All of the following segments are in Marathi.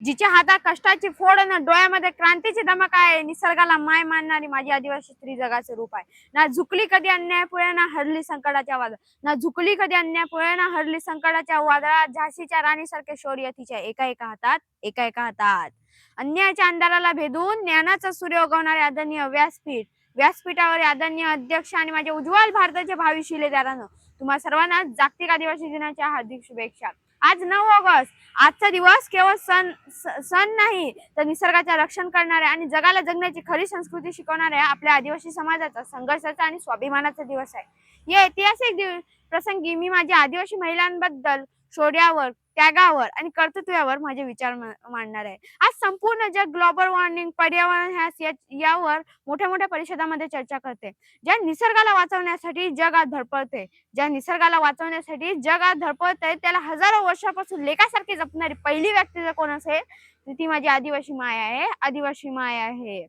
जिच्या हातात कष्टाची फोड न डोळ्यामध्ये क्रांतीची धमक आहे, निसर्गाला माय मानणारी माझी आदिवासी स्त्री जगाचे रूप आहे. ना झुकली कधी अन्यायपुढे, ना हरली संकटाच्या वादळात. ना झुकली कधी अन्यायपुढे, ना हरली संकटाच्या वादळात. झाशीच्या राणीसारखे शौर्य तिच्या एका एका हातात, एका एका हातात. अन्यायाच्या अंधाराला भेदून ज्ञानाचा सूर्य उगवणारे आदरणीय व्यासपीठ, व्यासपीठावर आदरणीय अध्यक्ष आणि माझे उज्ज्वल भारताचे भावी शिलेदारांनो, तुम्हा सर्वांना जागतिक आदिवासी दिनाच्या हार्दिक शुभेच्छा. आज 9 ऑगस्ट, आजचा दिवस केवळ सण नाही तर निसर्गाचे रक्षण करणाऱ्या आणि जगाला जगण्याची खरी संस्कृती शिकवणाऱ्या आपल्या आदिवासी समाजाचा संघर्षाचा आणि स्वाभिमानाचा दिवस आहे. या ऐतिहासिक प्रसंगी मी माझ्या आदिवासी महिलांबद्दल, शौर्यावर, त्यागावर आणि कर्तृत्वावर माझे विचार मांडणार आहे. आज संपूर्ण जग ग्लोबल वॉर्मिंग, पर्यावरण यावर मोठ्या मोठ्या परिषदांमध्ये चर्चा करते. ज्या निसर्गाला वाचवण्यासाठी जग आज धडपडते, ज्या निसर्गाला वाचवण्यासाठी जग आज धडपडते, त्याला हजारो वर्षापासून लेकासारखी जपणारी पहिली व्यक्ती जर कोण असेल तर ती माझी आदिवासी माय आहे, आदिवासी माय आहे.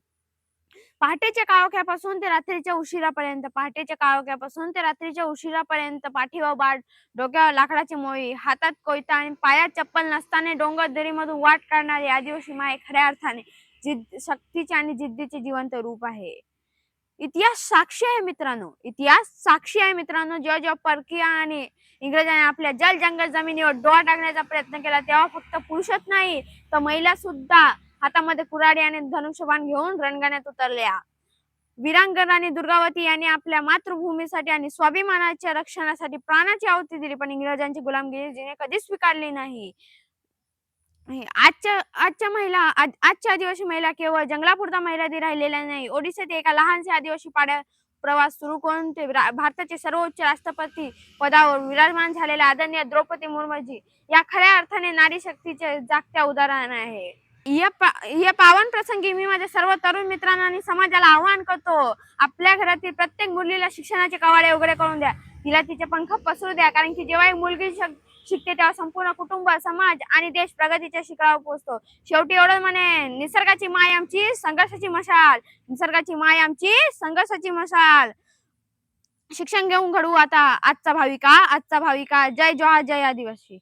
पहाटेच्या काळोख्यापासून ते रात्रीच्या उशिरापर्यंत, पहाटेच्या काळोख्यापासून ते रात्रीच्या उशिरापर्यंत पाठीवर बाट, डोक्यावर लाकडाची मोळी, हातात कोयता आणि पायात चप्पल नसताना डोंगर दरीमधून वाट काढणारी आदिवासी माय खऱ्या अर्थाने शक्तीचे आणि जिद्दीचे जिवंत रूप आहे. इतिहास साक्षी आहे मित्रांनो, इतिहास साक्षी आहे मित्रांनो. जेव्हा परकीय आणि इंग्रजांनी आपल्या जल जंगल जमिनीवर डोळा टाकण्याचा प्रयत्न केला, तेव्हा फक्त पुरुषच नाही तर महिला सुद्धा हातामध्ये कुऱ्हाडी आणि धनुष्यबाण घेऊन रणगाण्यात उतरल्या. वीरांगना दुर्गावती यांनी आपल्या मातृभूमीसाठी आणि स्वाभिमानाच्या रक्षणासाठी प्राणाची आहुती दिली, पण इंग्रजांची गुलामगिरी जिने कधीच स्वीकारली नाही. आजच्या आदिवासी महिला केवळ जंगलापुरता महिला राहिलेल्या नाही. ओडिशात एका लहानशा आदिवासी पाड्यात प्रवास सुरू करून ते भारताचे सर्वोच्च राष्ट्रपती पदावर विराजमान झालेल्या आदरणीय द्रौपदी मुर्मूजी या खऱ्या अर्थाने नारी शक्तीचे जागत्या उदाहरण आहे. या पावन प्रसंगी मी माझ्या सर्व तरुण मित्रांना आणि समाजाला आवाहन करतो, आपल्या घरातील प्रत्येक मुलीला शिक्षणाचे कवाडे उघडे करून द्या, तिला तिचे पंख पसरू द्या. कारण की जेव्हा एक मुलगी शिकते तेव्हा संपूर्ण कुटुंब, समाज आणि देश प्रगतीच्या शिखरावर पोहोचतो. शेवटी एवढं म्हणे, निसर्गाची माय आमची, संघर्षाची मशाल, निसर्गाची माय आमची, संघर्षाची मशाल. शिक्षण घेऊन घडवू आता आजचा भाविका, आजचा भाविका. जय जोहार, जय आदिवासी.